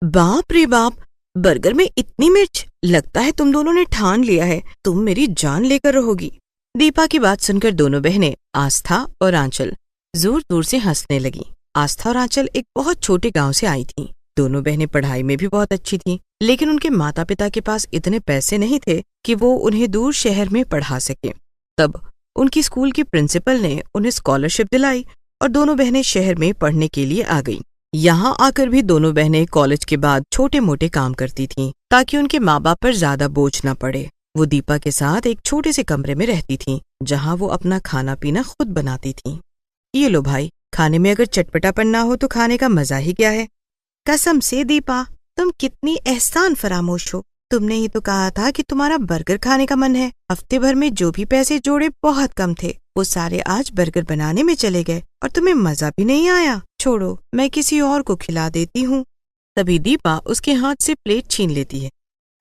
बाप रे बाप, बर्गर में इतनी मिर्च! लगता है तुम दोनों ने ठान लिया है तुम मेरी जान लेकर रहोगी। दीपा की बात सुनकर दोनों बहनें आस्था और आंचल जोर जोर से हंसने लगी। आस्था और आंचल एक बहुत छोटे गांव से आई थीं। दोनों बहनें पढ़ाई में भी बहुत अच्छी थीं, लेकिन उनके माता पिता के पास इतने पैसे नहीं थे कि वो उन्हें दूर शहर में पढ़ा सके। तब उनकी स्कूल की प्रिंसिपल ने उन्हें स्कॉलरशिप दिलाई और दोनों बहनें शहर में पढ़ने के लिए आ गईं। यहाँ आकर भी दोनों बहनें कॉलेज के बाद छोटे मोटे काम करती थीं ताकि उनके माँ बाप पर ज्यादा बोझ न पड़े। वो दीपा के साथ एक छोटे से कमरे में रहती थीं, जहाँ वो अपना खाना पीना खुद बनाती थीं। ये लो भाई, खाने में अगर चटपटापन ना हो तो खाने का मजा ही क्या है। कसम से दीपा, तुम कितनी एहसान फरामोश हो। तुमने ही तो कहा था कि तुम्हारा बर्गर खाने का मन है। हफ्ते भर में जो भी पैसे जोड़े बहुत कम थे, वो सारे आज बर्गर बनाने में चले गए और तुम्हें मजा भी नहीं आया। छोड़ो, मैं किसी और को खिला देती हूँ। तभी दीपा उसके हाथ से प्लेट छीन लेती है।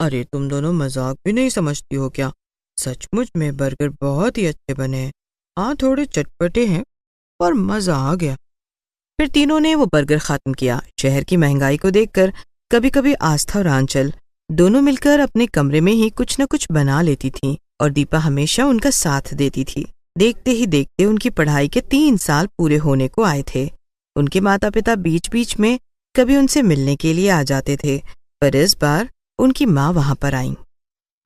अरे तुम दोनों मजाक भी नहीं समझती हो क्या? सचमुच में बर्गर बहुत ही अच्छे बने हैं। हाँ, थोड़े चटपटे हैं पर मजा आ गया। फिर तीनों ने वो बर्गर खत्म किया। शहर की महंगाई को देखकर कभी कभी आस्था और आंचल दोनों मिलकर अपने कमरे में ही कुछ न कुछ बना लेती थीं और दीपा हमेशा उनका साथ देती थी। देखते ही देखते उनकी पढ़ाई के 3 साल पूरे होने को आए थे। उनके माता पिता बीच बीच में कभी उनसे मिलने के लिए आ जाते थे, पर इस बार उनकी माँ वहां पर आईं।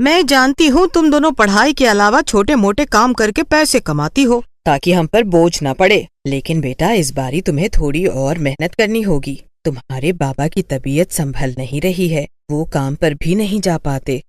मैं जानती हूँ तुम दोनों पढ़ाई के अलावा छोटे मोटे काम करके पैसे कमाती हो ताकि हम पर बोझ न पड़े, लेकिन बेटा इस बारी तुम्हें थोड़ी और मेहनत करनी होगी। तुम्हारे बाबा की तबीयत संभल नहीं रही है, वो काम पर भी नहीं जा पाते।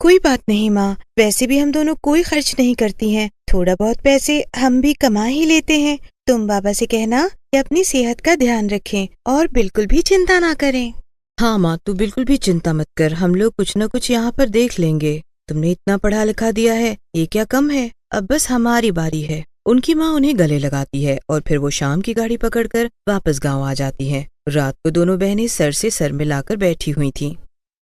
कोई बात नहीं माँ, वैसे भी हम दोनों कोई खर्च नहीं करती हैं। थोड़ा बहुत पैसे हम भी कमा ही लेते हैं। तुम बाबा से कहना कि अपनी सेहत का ध्यान रखें और बिल्कुल भी चिंता ना करें। हाँ माँ, तू बिल्कुल भी चिंता मत कर, हम लोग कुछ न कुछ यहाँ पर देख लेंगे। तुमने इतना पढ़ा लिखा दिया है, ये क्या कम है? अब बस हमारी बारी है। उनकी माँ उन्हें गले लगाती है और फिर वो शाम की गाड़ी पकड़कर वापस गांव आ जाती हैं। रात को दोनों बहनें सर से सर मिलाकर बैठी हुई थीं।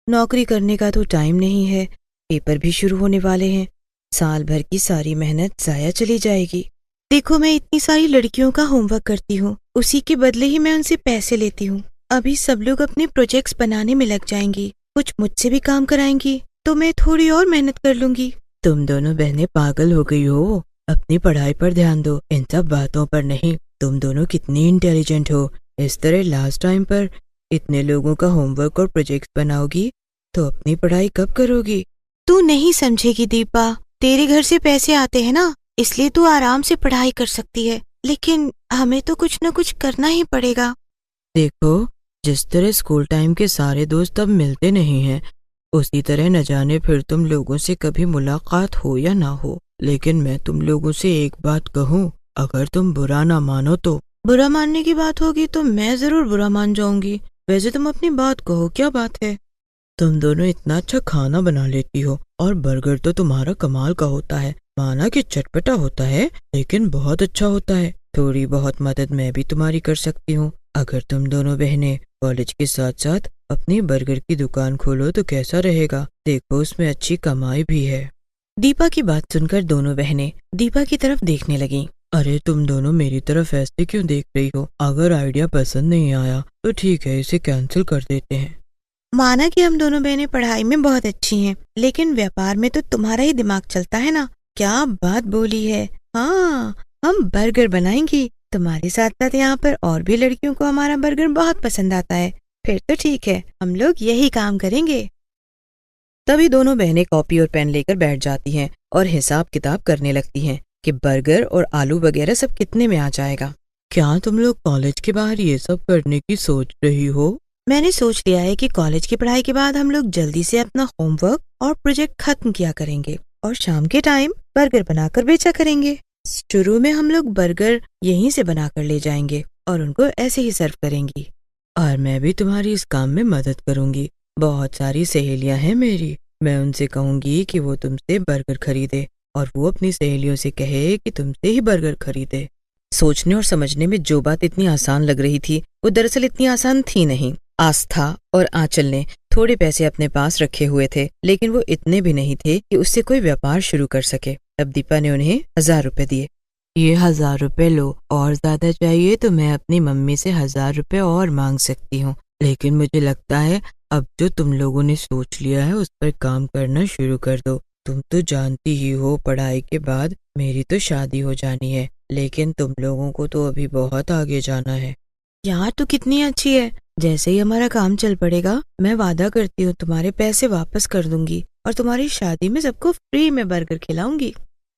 नौकरी करने का तो टाइम नहीं है, पेपर भी शुरू होने वाले हैं। साल भर की सारी मेहनत जाया चली जाएगी। देखो, मैं इतनी सारी लड़कियों का होमवर्क करती हूँ, उसी के बदले ही मैं उनसे पैसे लेती हूँ। अभी सब लोग अपने प्रोजेक्ट्स बनाने में लग जाएंगी, कुछ मुझसे भी काम कराएंगी, तो मैं थोड़ी और मेहनत कर लूंगी। तुम दोनों बहनें पागल हो गई हो, अपनी पढ़ाई पर ध्यान दो, इन सब बातों पर नहीं। तुम दोनों कितनी इंटेलिजेंट हो। इस तरह लास्ट टाइम पर इतने लोगों का होमवर्क और प्रोजेक्ट बनाओगी तो अपनी पढ़ाई कब करोगी? तू नहीं समझेगी दीपा, तेरे घर से पैसे आते हैं ना, इसलिए तू आराम से पढ़ाई कर सकती है, लेकिन हमें तो कुछ न कुछ करना ही पड़ेगा। देखो, जिस तरह स्कूल टाइम के सारे दोस्त अब मिलते नहीं हैं, उसी तरह न जाने फिर तुम लोगों से कभी मुलाकात हो या ना हो, लेकिन मैं तुम लोगों से एक बात कहूँ, अगर तुम बुरा ना मानो तो। बुरा मानने की बात होगी तो मैं जरूर बुरा मान जाऊंगी। वैसे तुम अपनी बात कहो, क्या बात है? तुम दोनों इतना अच्छा खाना बना लेती हो और बर्गर तो तुम्हारा कमाल का होता है। माना कि चटपटा होता है, लेकिन बहुत अच्छा होता है। थोड़ी बहुत मदद मैं भी तुम्हारी कर सकती हूँ। अगर तुम दोनों बहनें कॉलेज के साथ साथ अपनी बर्गर की दुकान खोलो तो कैसा रहेगा? देखो, उसमें अच्छी कमाई भी है। दीपा की बात सुनकर दोनों बहनें दीपा की तरफ देखने लगीं। अरे तुम दोनों मेरी तरफ ऐसे क्यों देख रही हो? अगर आइडिया पसंद नहीं आया तो ठीक है, इसे कैंसिल कर देते हैं। माना कि हम दोनों बहनें पढ़ाई में बहुत अच्छी हैं, लेकिन व्यापार में तो तुम्हारा ही दिमाग चलता है ना। क्या बात बोली है। हाँ, हम बर्गर बनाएंगी। तुम्हारे साथ साथ यहाँ पर और भी लड़कियों को हमारा बर्गर बहुत पसंद आता है। फिर तो ठीक है, हम लोग यही काम करेंगे। तभी दोनों बहनें कॉपी और पेन लेकर बैठ जाती हैं और हिसाब किताब करने लगती हैं कि बर्गर और आलू वगैरह सब कितने में आ जाएगा। क्या तुम लोग कॉलेज के बाहर ये सब करने की सोच रही हो? मैंने सोच लिया है कि कॉलेज की पढ़ाई के बाद हम लोग जल्दी से अपना होमवर्क और प्रोजेक्ट खत्म किया करेंगे और शाम के टाइम बर्गर बनाकर बेचा करेंगे। शुरू में हम लोग बर्गर यहीं से बनाकर ले जाएंगे और उनको ऐसे ही सर्व करेंगी। और मैं भी तुम्हारी इस काम में मदद करूंगी। बहुत सारी सहेलियां हैं मेरी, मैं उनसे कहूंगी कि वो तुमसे बर्गर खरीदे और वो अपनी सहेलियों से कहे कि तुमसे ही बर्गर खरीदे। सोचने और समझने में जो बात इतनी आसान लग रही थी, वो दरअसल इतनी आसान थी नहीं। आस्था और आंचल ने थोड़े पैसे अपने पास रखे हुए थे, लेकिन वो इतने भी नहीं थे कि उससे कोई व्यापार शुरू कर सके। तब दीपा ने उन्हें 1000 रुपए दिए। ये 1000 रुपए लो, और ज्यादा चाहिए तो मैं अपनी मम्मी से 1000 रुपए और मांग सकती हूँ, लेकिन मुझे लगता है अब जो तुम लोगों ने सोच लिया है उस पर काम करना शुरू कर दो। तुम तो जानती ही हो पढ़ाई के बाद मेरी तो शादी हो जानी है, लेकिन तुम लोगों को तो अभी बहुत आगे जाना है। यार तू कितनी अच्छी है। जैसे ही हमारा काम चल पड़ेगा मैं वादा करती हूँ तुम्हारे पैसे वापस कर दूंगी और तुम्हारी शादी में सबको फ्री में बर्गर खिलाऊंगी।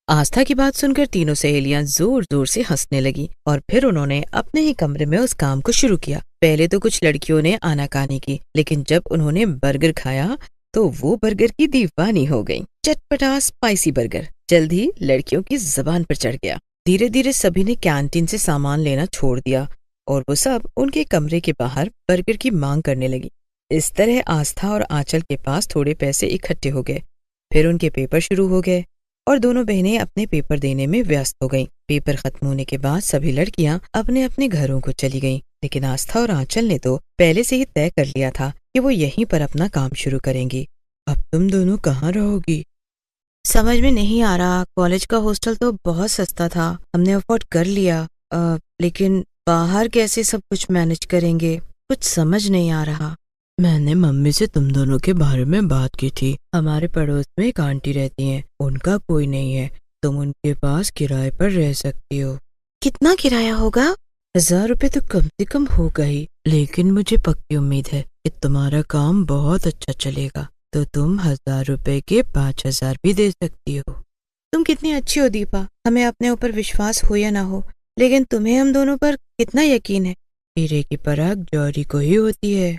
आस्था की बात सुनकर तीनों सहेलियां जोर जोर से हंसने लगी और फिर उन्होंने अपने ही कमरे में उस काम को शुरू किया। पहले तो कुछ लड़कियों ने आनाकानी की, लेकिन जब उन्होंने बर्गर खाया तो वो बर्गर की दीवानी हो गई। चटपटा स्पाइसी बर्गर जल्द ही लड़कियों की जबान पर चढ़ गया। धीरे धीरे सभी ने कैंटीन से सामान लेना छोड़ दिया और वो सब उनके कमरे के बाहर बर्गर की मांग करने लगी। इस तरह आस्था और आंचल के पास थोड़े पैसे इकट्ठे हो गए। फिर उनके पेपर शुरू हो गए और दोनों बहनें अपने पेपर देने में व्यस्त हो गईं। पेपर खत्म होने के बाद सभी लड़कियां अपने अपने घरों को चली गईं, लेकिन आस्था और आंचल ने तो पहले से ही तय कर लिया था कि वो यहीं पर अपना काम शुरू करेंगी। अब तुम दोनों कहाँ रहोगी? समझ में नहीं आ रहा। कॉलेज का हॉस्टल तो बहुत सस्ता था, हमने अफोर्ड कर लिया, लेकिन बाहर कैसे सब कुछ मैनेज करेंगे, कुछ समझ नहीं आ रहा। मैंने मम्मी से तुम दोनों के बारे में बात की थी। हमारे पड़ोस में एक आंटी रहती हैं, उनका कोई नहीं है, तुम उनके पास किराए पर रह सकती हो। कितना किराया होगा? 1000 रुपए तो कम से कम होगा ही, लेकिन मुझे पक्की उम्मीद है कि तुम्हारा काम बहुत अच्छा चलेगा, तो तुम 1000 रुपए के 5000 भी दे सकती हो। तुम कितनी अच्छी हो दीपा, हमें अपने ऊपर विश्वास हो या ना हो, लेकिन तुम्हें हम दोनों पर कितना यकीन है। हीरे की परख जौहरी को ही होती है।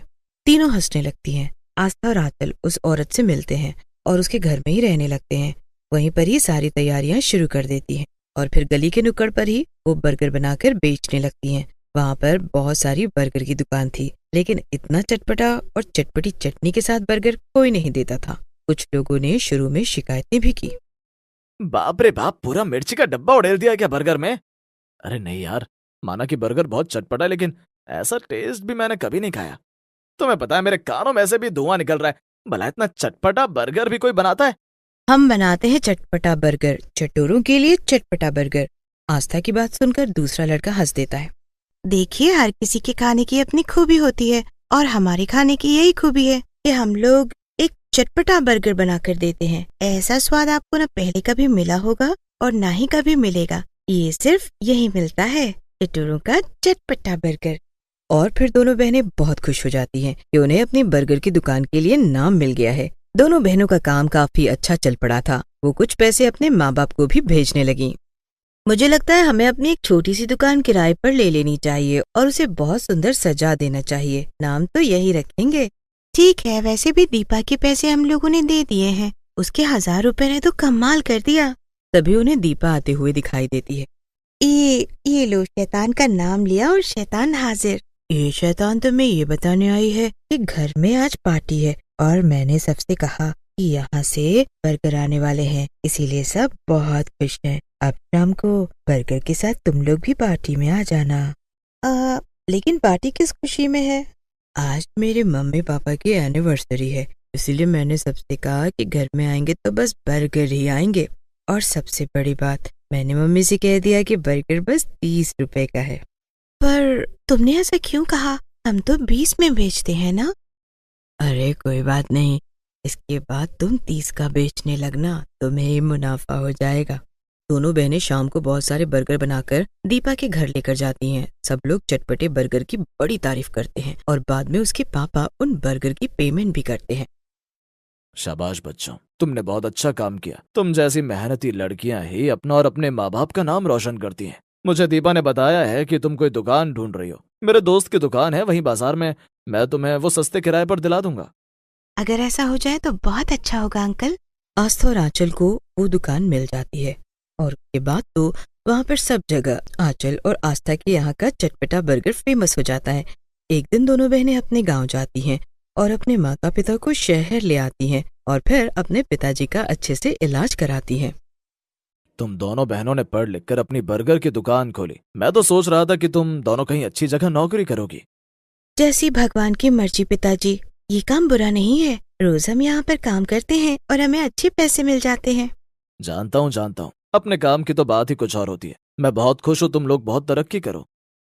तीनों हंसने लगती हैं। आस्था और आंचल उस औरत से मिलते हैं और उसके घर में ही रहने लगते हैं। वहीं पर ही सारी तैयारियां शुरू कर देती हैं और फिर गली के नुक्कड़ पर ही वो बर्गर बनाकर बेचने लगती हैं। वहां पर बहुत सारी बर्गर की दुकान थी, लेकिन इतना चटपटा और चटपटी चटनी के साथ बर्गर कोई नहीं देता था। कुछ लोगों ने शुरू में शिकायतें भी की। बाप रे बाप, पूरा मिर्ची का डब्बा उड़ेल दिया क्या बर्गर में? अरे नहीं यार, माना कि बर्गर बहुत चटपटा है, लेकिन ऐसा टेस्ट भी मैंने कभी नहीं खाया। तुम्हें पता है मेरे कानों में से भी धुआं निकल रहा है। भला इतना चटपटा बर्गर भी कोई बनाता है? हम बनाते हैं चटपटा बर्गर, चटोरों के लिए चटपटा बर्गर। आस्था की बात सुनकर दूसरा लड़का हंस देता है। देखिए, हर किसी के खाने की अपनी खूबी होती है और हमारे खाने की यही खूबी है कि हम लोग एक चटपटा बर्गर बनाकर देते हैं। ऐसा स्वाद आपको न पहले कभी मिला होगा और ना ही कभी मिलेगा। ये सिर्फ यही मिलता है, चटोरों का चटपटा बर्गर। और फिर दोनों बहनें बहुत खुश हो जाती हैं कि उन्हें अपनी बर्गर की दुकान के लिए नाम मिल गया है। दोनों बहनों का काम काफी अच्छा चल पड़ा था। वो कुछ पैसे अपने माँ बाप को भी भेजने लगी। मुझे लगता है हमें अपनी एक छोटी सी दुकान किराए पर ले लेनी चाहिए और उसे बहुत सुंदर सजा देना चाहिए। नाम तो यही रखेंगे। ठीक है, वैसे भी दीपा के पैसे हम लोगों ने दे दिए हैं, उसके 1000 रुपए ने तो कमाल कर दिया। तभी उन्हें दीपा आते हुए दिखाई देती है। ये लो, शैतान का नाम लिया और शैतान हाजिर। ये शैतान तो मैं ये बताने आई है कि घर में आज पार्टी है और मैंने सबसे कहा कि यहाँ से बर्गर आने वाले हैं, इसीलिए सब बहुत खुश हैं। अब शाम को बर्गर के साथ तुम लोग भी पार्टी में आ जाना। लेकिन पार्टी किस खुशी में है? आज मेरे मम्मी पापा की एनिवर्सरी है, इसीलिए मैंने सबसे कहा कि घर में आएंगे तो बस बर्गर ही आएंगे। और सबसे बड़ी बात, मैंने मम्मी से कह दिया कि बर्गर बस 30 रुपए का है। पर तुमने ऐसा क्यों कहा? हम तो 20 में बेचते हैं ना। अरे कोई बात नहीं, इसके बाद तुम 30 का बेचने लगना, तुम्हें ही मुनाफा हो जाएगा। दोनों बहनें शाम को बहुत सारे बर्गर बनाकर दीपा के घर लेकर जाती हैं। सब लोग चटपटे बर्गर की बड़ी तारीफ करते हैं और बाद में उसके पापा उन बर्गर की पेमेंट भी करते हैं। शाबाश बच्चों, तुमने बहुत अच्छा काम किया। तुम जैसी मेहनती लड़कियां ही अपना और अपने माँ बाप का नाम रोशन करती हैं। मुझे दीपा ने बताया है कि तुम कोई दुकान ढूंढ रही हो। मेरे दोस्त की दुकान है वहीं बाजार में, मैं तुम्हें वो सस्ते किराए पर दिला दूंगा। अगर ऐसा हो जाए तो बहुत अच्छा होगा अंकल। आस्था और आंचल को वो दुकान मिल जाती है और उसके बाद तो वहाँ पर सब जगह आंचल और आस्था के यहाँ का चटपटा बर्गर फेमस हो जाता है। एक दिन दोनों बहनें अपने गांव जाती हैं और अपने माता पिता को शहर ले आती हैं और फिर अपने पिताजी का अच्छे से इलाज कराती हैं। तुम दोनों बहनों ने पढ़ लिख कर अपनी बर्गर की दुकान खोली। मैं तो सोच रहा था कि तुम दोनों कहीं अच्छी जगह नौकरी करोगी। जैसी भगवान की मर्जी पिताजी, ये काम बुरा नहीं है। रोज हम यहाँ पर काम करते हैं और हमें अच्छे पैसे मिल जाते हैं। जानता हूँ, अपने काम की तो बात ही कुछ और होती है। मैं बहुत खुश हूँ, तुम लोग बहुत तरक्की करो।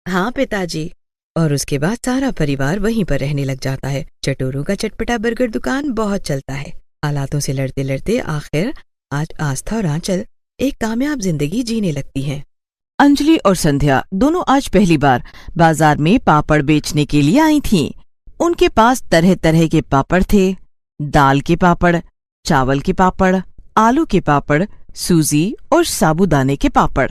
हाँ पिताजी। और उसके बाद सारा परिवार वहीं पर रहने लग जाता है। चटोरों का चटपटा बर्गर दुकान बहुत चलता है। हालातों से लड़ते लड़ते आखिर आज आस्था और आंचल एक कामयाब जिंदगी जीने लगती हैं। अंजलि और संध्या दोनों आज पहली बार बाजार में पापड़ बेचने के लिए आई थीं। उनके पास तरह तरह के पापड़ थे, दाल के पापड़, चावल के पापड़, आलू के पापड़, सूजी और साबूदाने के पापड़।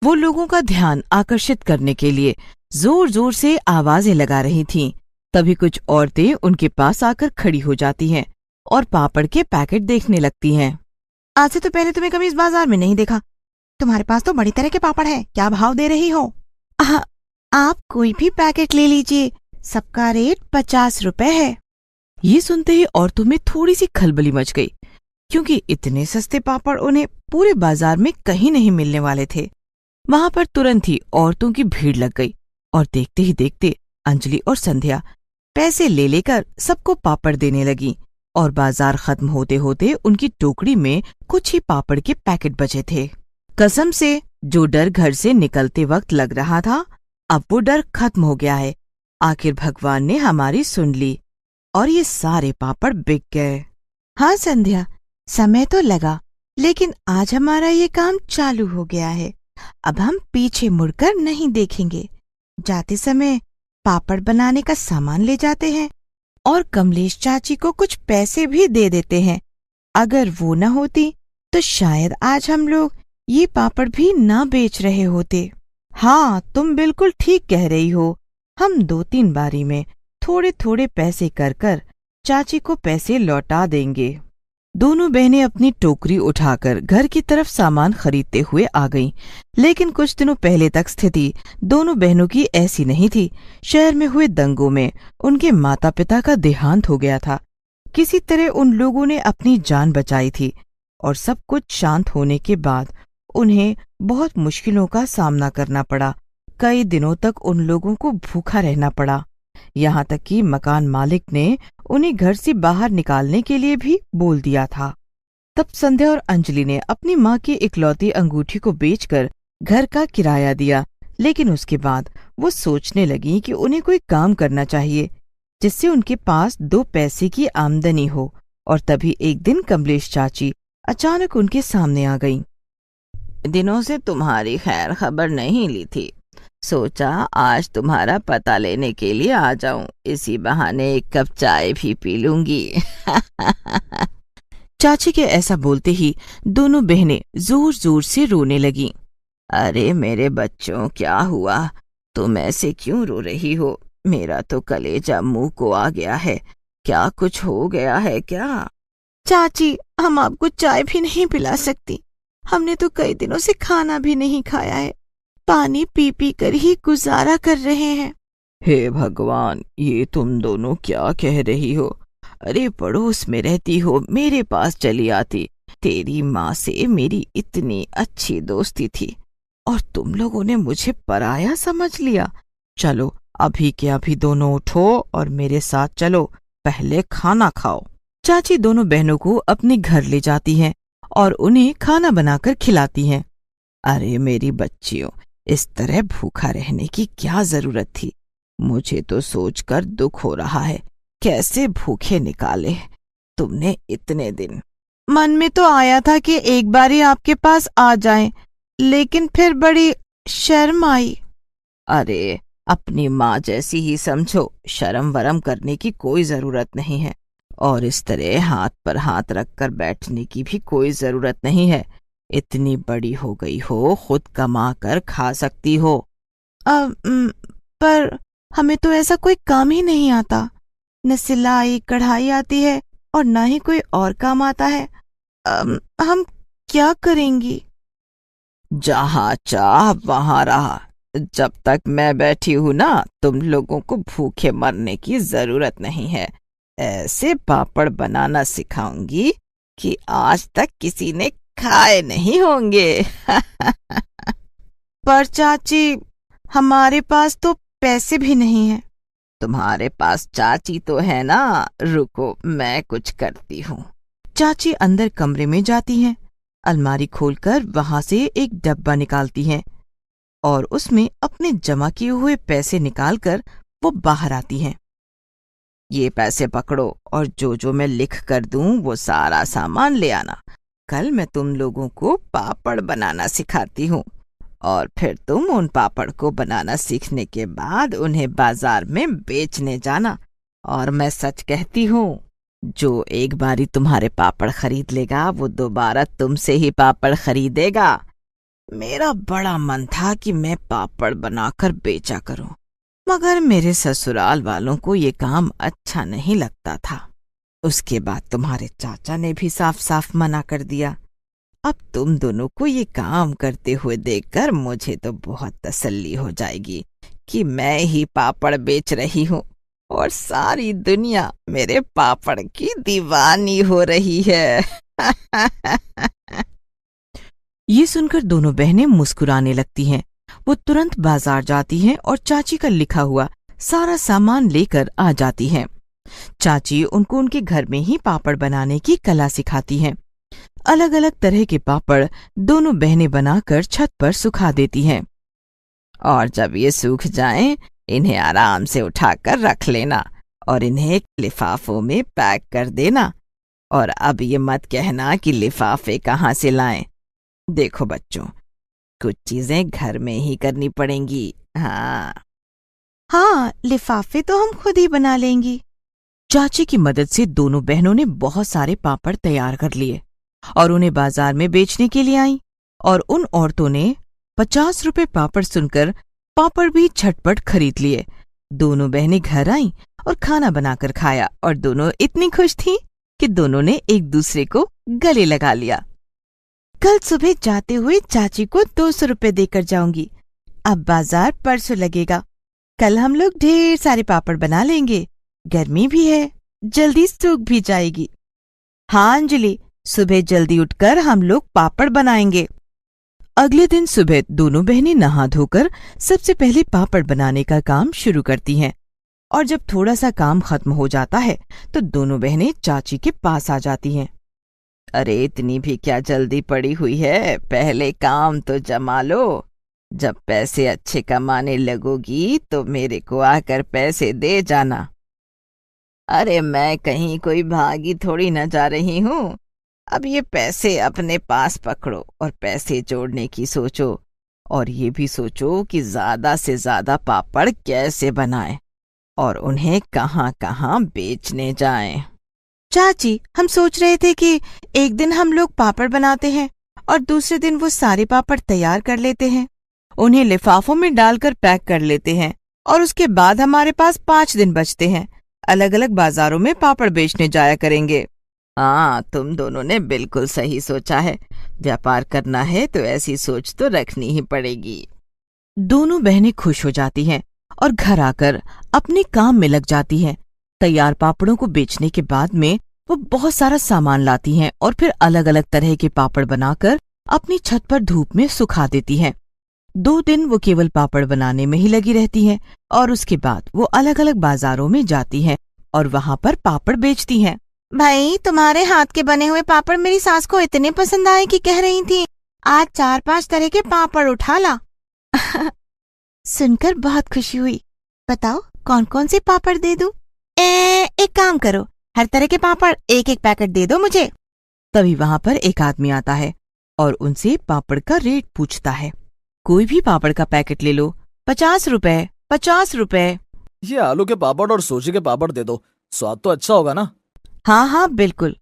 वो लोगों का ध्यान आकर्षित करने के लिए जोर जोर से आवाजें लगा रही थीं। तभी कुछ औरतें उनके पास आकर खड़ी हो जाती हैं और पापड़ के पैकेट देखने लगती हैं। आज से तो पहले तुम्हें कभी इस बाजार में नहीं देखा। तुम्हारे पास तो बड़ी तरह के पापड़ है, क्या भाव दे रही हो? आप कोई भी पैकेट ले लीजिए, सबका रेट 50 रुपए है। ये सुनते ही औरतों में थोड़ी सी खलबली मच गई, क्योंकि इतने सस्ते पापड़ उन्हें पूरे बाजार में कहीं नहीं मिलने वाले थे। वहां पर तुरंत ही औरतों की भीड़ लग गई और देखते ही देखते अंजलि और संध्या पैसे ले लेकर सबको पापड़ देने लगी और बाजार खत्म होते होते उनकी टोकरी में कुछ ही पापड़ के पैकेट बचे थे। कसम से जो डर घर से निकलते वक्त लग रहा था, अब वो डर खत्म हो गया है। आखिर भगवान ने हमारी सुन ली और ये सारे पापड़ बिक गए। हाँ संध्या, समय तो लगा, लेकिन आज हमारा ये काम चालू हो गया है। अब हम पीछे मुड़कर नहीं देखेंगे। जाते समय पापड़ बनाने का सामान ले जाते हैं और कमलेश चाची को कुछ पैसे भी दे देते हैं। अगर वो न होती तो शायद आज हम लोग ये पापड़ भी ना बेच रहे होते। हाँ, तुम बिल्कुल ठीक कह रही हो। हम 2-3 बारी में थोड़े थोड़े पैसे कर कर चाची को पैसे लौटा देंगे। दोनों बहनें अपनी टोकरी उठाकर घर की तरफ सामान खरीदते हुए आ गईं। लेकिन कुछ दिनों पहले तक स्थिति दोनों बहनों की ऐसी नहीं थी। शहर में हुए दंगों में उनके माता पिता का देहांत हो गया था। किसी तरह उन लोगों ने अपनी जान बचाई थी और सब कुछ शांत होने के बाद उन्हें बहुत मुश्किलों का सामना करना पड़ा। कई दिनों तक उन लोगों को भूखा रहना पड़ा। यहाँ तक कि मकान मालिक ने उन्हें घर से बाहर निकालने के लिए भी बोल दिया था। तब संध्या और अंजलि ने अपनी माँ की इकलौती अंगूठी को बेचकर घर का किराया दिया। लेकिन उसके बाद वो सोचने लगी कि उन्हें कोई काम करना चाहिए जिससे उनके पास 2 पैसे की आमदनी हो। और तभी एक दिन कमलेश चाची अचानक उनके सामने आ गईं। दिनों से तुम्हारी खैर खबर नहीं ली थी, सोचा आज तुम्हारा पता लेने के लिए आ जाऊं। इसी बहाने एक कप चाय भी पी लूंगी। चाची के ऐसा बोलते ही दोनों बहनें जोर जोर से रोने लगीं। अरे मेरे बच्चों, क्या हुआ? तुम ऐसे क्यों रो रही हो? मेरा तो कलेजा मुंह को आ गया है। क्या कुछ हो गया है क्या? चाची, हम आपको चाय भी नहीं पिला सकती। हमने तो कई दिनों से खाना भी नहीं खाया है। पानी पी पी कर ही गुजारा कर रहे हैं। हे भगवान, ये तुम दोनों क्या कह रही हो? अरे पड़ोस में रहती हो, मेरे पास चली आती। तेरी माँ से मेरी इतनी अच्छी दोस्ती थी और तुम लोगों ने मुझे पराया समझ लिया। चलो अभी के अभी दोनों उठो और मेरे साथ चलो, पहले खाना खाओ। चाची दोनों बहनों को अपने घर ले जाती हैं और उन्हें खाना बनाकर खिलाती हैं। अरे मेरी बच्चियों, इस तरह भूखा रहने की क्या जरूरत थी? मुझे तो सोचकर दुख हो रहा है, कैसे भूखे निकाले तुमने इतने दिन। मन में तो आया था कि एक बार ही आपके पास आ जाएं, लेकिन फिर बड़ी शर्म आई। अरे अपनी माँ जैसी ही समझो, शर्म वरम करने की कोई जरूरत नहीं है और इस तरह हाथ पर हाथ रखकर बैठने की भी कोई जरूरत नहीं है। इतनी बड़ी हो गई हो, खुद कमा कर खा सकती हो। पर हमें तो ऐसा कोई काम ही नहीं आता। न सिलाई कढ़ाई आती है और न ही कोई और काम आता है। हम क्या करेंगी? जहाँ चाह वहाँ रहा। जब तक मैं बैठी हूँ ना, तुम लोगों को भूखे मरने की जरूरत नहीं है। ऐसे पापड़ बनाना सिखाऊंगी कि आज तक किसी ने खाए नहीं होंगे। पर चाची, हमारे पास तो पैसे भी नहीं हैं। तुम्हारे पास चाची तो है ना, रुको मैं कुछ करती हूँ। चाची अंदर कमरे में जाती हैं, अलमारी खोलकर वहां से एक डब्बा निकालती हैं। और उसमें अपने जमा किए हुए पैसे निकालकर वो बाहर आती हैं। ये पैसे पकड़ो और जो जो मैं लिख कर दूं वो सारा सामान ले आना। कल मैं तुम लोगों को पापड़ बनाना सिखाती हूँ और फिर तुम उन पापड़ को बनाना सीखने के बाद उन्हें बाजार में बेचने जाना। और मैं सच कहती हूँ, जो एक बारी तुम्हारे पापड़ खरीद लेगा वो दोबारा तुमसे ही पापड़ खरीदेगा। मेरा बड़ा मन था कि मैं पापड़ बनाकर बेचा करूं, मगर मेरे ससुराल वालों को ये काम अच्छा नहीं लगता था। उसके बाद तुम्हारे चाचा ने भी साफ साफ मना कर दिया। अब तुम दोनों को ये काम करते हुए देखकर मुझे तो बहुत तसल्ली हो जाएगी कि मैं ही पापड़ बेच रही हूँ और सारी दुनिया मेरे पापड़ की दीवानी हो रही है। ये सुनकर दोनों बहनें मुस्कुराने लगती हैं। वो तुरंत बाजार जाती हैं और चाची का लिखा हुआ सारा सामान लेकर आ जाती हैं। चाची उनको उनके घर में ही पापड़ बनाने की कला सिखाती हैं। अलग अलग तरह के पापड़ दोनों बहनें बनाकर छत पर सुखा देती हैं। और जब ये सूख जाएं, इन्हें आराम से उठाकर रख लेना और इन्हें लिफाफों में पैक कर देना। और अब ये मत कहना कि लिफाफे कहाँ से लाएं। देखो बच्चों, कुछ चीजें घर में ही करनी पड़ेंगी। हाँ, लिफाफे तो हम खुद ही बना लेंगी। चाची की मदद से दोनों बहनों ने बहुत सारे पापड़ तैयार कर लिए और उन्हें बाजार में बेचने के लिए आईं। और उन औरतों ने 50 रुपए पापड़ सुनकर पापड़ भी झटपट खरीद लिए। दोनों बहनें घर आईं और खाना बनाकर खाया और दोनों इतनी खुश थीं कि दोनों ने एक दूसरे को गले लगा लिया। कल सुबह जाते हुए चाची को 200 रुपए देकर जाऊंगी। अब बाजार परसों लगेगा। कल हम लोग ढेर सारे पापड़ बना लेंगे। गर्मी भी है, जल्दी सूख भी जाएगी। हाँ अंजलि, सुबह जल्दी उठकर हम लोग पापड़ बनाएंगे। अगले दिन सुबह दोनों बहनें नहा धोकर सबसे पहले पापड़ बनाने का काम शुरू करती हैं। और जब थोड़ा सा काम खत्म हो जाता है तो दोनों बहनें चाची के पास आ जाती हैं। अरे इतनी भी क्या जल्दी पड़ी हुई है, पहले काम तो जमा लो। जब पैसे अच्छे कमाने लगोगी तो मेरे को आकर पैसे दे जाना। अरे मैं कहीं कोई भागी थोड़ी न जा रही हूँ। अब ये पैसे अपने पास पकड़ो और पैसे जोड़ने की सोचो और ये भी सोचो कि ज्यादा से ज्यादा पापड़ कैसे बनाएं और उन्हें कहाँ कहाँ बेचने जाएं। चाची, हम सोच रहे थे कि एक दिन हम लोग पापड़ बनाते हैं और दूसरे दिन वो सारे पापड़ तैयार कर लेते हैं, उन्हें लिफाफों में डालकर पैक कर लेते हैं और उसके बाद हमारे पास 5 दिन बचते हैं। अलग अलग बाजारों में पापड़ बेचने जाया करेंगे। हाँ, तुम दोनों ने बिल्कुल सही सोचा है। व्यापार करना है तो ऐसी सोच तो रखनी ही पड़ेगी। दोनों बहनें खुश हो जाती हैं और घर आकर अपने काम में लग जाती हैं। तैयार पापड़ों को बेचने के बाद में वो बहुत सारा सामान लाती हैं और फिर अलग अलग तरह के पापड़ बनाकर अपनी छत पर धूप में सुखा देती हैं। 2 दिन वो केवल पापड़ बनाने में ही लगी रहती हैं और उसके बाद वो अलग अलग बाजारों में जाती हैं और वहां पर पापड़ बेचती हैं। भाई, तुम्हारे हाथ के बने हुए पापड़ मेरी सास को इतने पसंद आए कि कह रही थी आज 4-5 तरह के पापड़ उठा ला। सुनकर बहुत खुशी हुई। बताओ कौन कौन से पापड़ दे दूं? एक काम करो, हर तरह के पापड़ 1-1 पैकेट दे दो मुझे। तभी वहां पर एक आदमी आता है और उनसे पापड़ का रेट पूछता है। कोई भी पापड़ का पैकेट ले लो, 50 रुपए, 50 रुपए। ये आलू के पापड़ और सूजी के पापड़ दे दो, स्वाद तो अच्छा होगा ना? हाँ हाँ बिल्कुल,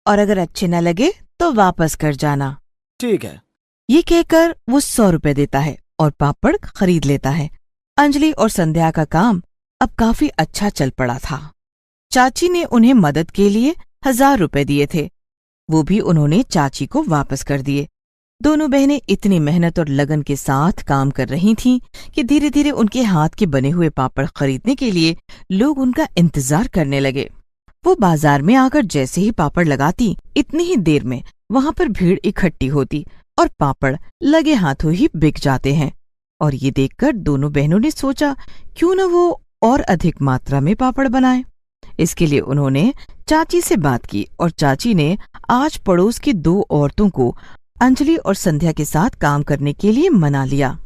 और अगर अच्छे न लगे तो वापस कर जाना। ठीक है। ये कहकर वो 100 रुपए देता है और पापड़ खरीद लेता है। अंजलि और संध्या का काम अब काफी अच्छा चल पड़ा था। चाची ने उन्हें मदद के लिए 1000 रुपए दिए थे, वो भी उन्होंने चाची को वापस कर दिए। दोनों बहनें इतनी मेहनत और लगन के साथ काम कर रही थीं कि धीरे धीरे उनके हाथ के बने हुए पापड़ खरीदने के लिए लोग उनका इंतजार करने लगे। वो बाजार में आकर जैसे ही पापड़ लगाती, इतनी ही देर में वहां पर भीड़ इकट्ठी होती और पापड़ लगे हाथों ही बिक जाते हैं। और ये देखकर दोनों बहनों ने सोचा क्यों न वो और अधिक मात्रा में पापड़ बनाएं। इसके लिए उन्होंने चाची से बात की और चाची ने आज पड़ोस की 2 औरतों को अंजलि और संध्या के साथ काम करने के लिए मना लिया।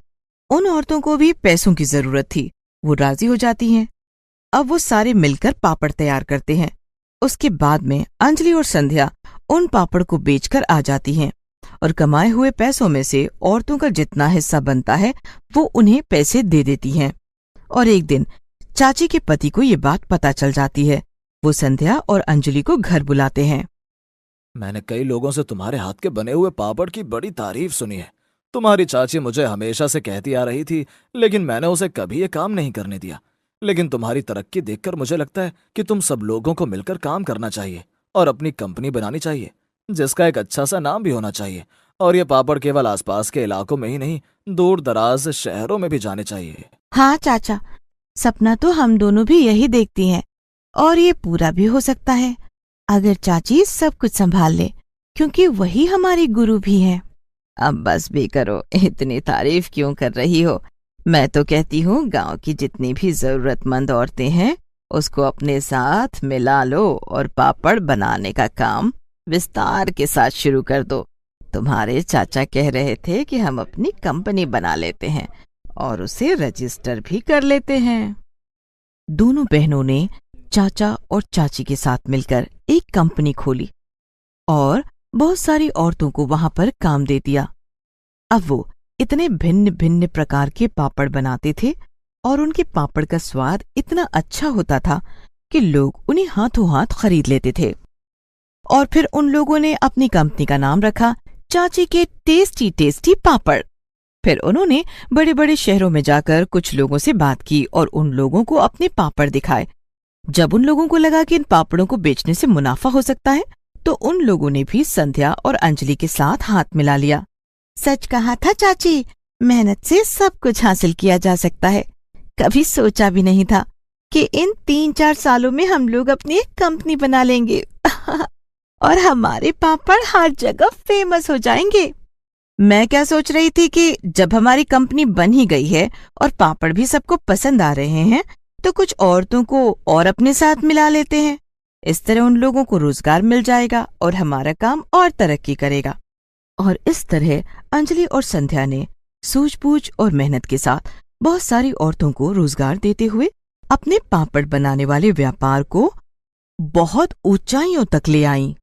उन औरतों को भी पैसों की जरूरत थी। वो राजी हो जाती हैं। अब वो सारे मिलकर पापड़ तैयार करते हैं। उसके बाद में अंजलि और संध्या उन पापड़ को बेचकर आ जाती हैं और कमाए हुए पैसों में से औरतों का जितना हिस्सा बनता है वो उन्हें पैसे दे देती हैं। और एक दिन चाची के पति को ये बात पता चल जाती है। वो संध्या और अंजलि को घर बुलाते हैं। मैंने कई लोगों से तुम्हारे हाथ के बने हुए पापड़ की बड़ी तारीफ सुनी है। तुम्हारी चाची मुझे हमेशा से कहती आ रही थी, लेकिन मैंने उसे कभी ये काम नहीं करने दिया। लेकिन तुम्हारी तरक्की देखकर मुझे लगता है कि तुम सब लोगों को मिलकर काम करना चाहिए और अपनी कंपनी बनानी चाहिए, जिसका एक अच्छा सा नाम भी होना चाहिए। और ये पापड़ केवल आसपास के इलाकों में ही नहीं, दूर दराज शहरों में भी जाने चाहिए। हाँ चाचा, सपना तो हम दोनों भी यही देखती हैं और ये पूरा भी हो सकता है अगर चाची सब कुछ संभाल ले, क्योंकि वही हमारी गुरु भी है। अब बस भी करो, इतनी तारीफ क्यों कर रही हो? मैं तो कहती हूँ गांव की जितनी भी जरूरतमंद औरतें हैं उसको अपने साथ मिला लो और पापड़ बनाने का काम विस्तार के साथ शुरू कर दो। तुम्हारे चाचा कह रहे थे कि हम अपनी कंपनी बना लेते हैं और उसे रजिस्टर भी कर लेते हैं। दोनों बहनों ने चाचा और चाची के साथ मिलकर एक कंपनी खोली और बहुत सारी औरतों को वहां पर काम दे दिया। अब वो इतने भिन्न भिन्न प्रकार के पापड़ बनाते थे और उनके पापड़ का स्वाद इतना अच्छा होता था कि लोग उन्हें हाथों हाथ खरीद लेते थे। और फिर उन लोगों ने अपनी कंपनी का नाम रखा चाची के टेस्टी टेस्टी पापड़। फिर उन्होंने बड़े बड़े शहरों में जाकर कुछ लोगों से बात की और उन लोगों को अपने पापड़ दिखाए। जब उन लोगों को लगा कि इन पापड़ों को बेचने से मुनाफा हो सकता है तो उन लोगों ने भी संध्या और अंजलि के साथ हाथ मिला लिया। सच कहा था चाची, मेहनत से सब कुछ हासिल किया जा सकता है। कभी सोचा भी नहीं था कि इन 3-4 सालों में हम लोग अपनी एक कंपनी बना लेंगे और हमारे पापड़ हर जगह फेमस हो जाएंगे। मैं क्या सोच रही थी कि जब हमारी कंपनी बन ही गई है और पापड़ भी सबको पसंद आ रहे हैं तो कुछ औरतों को और अपने साथ मिला लेते हैं। इस तरह उन लोगों को रोजगार मिल जाएगा और हमारा काम और तरक्की करेगा। और इस तरह अंजलि और संध्या ने सूझबूझ और मेहनत के साथ बहुत सारी औरतों को रोजगार देते हुए अपने पापड़ बनाने वाले व्यापार को बहुत ऊंचाइयों तक ले आईं।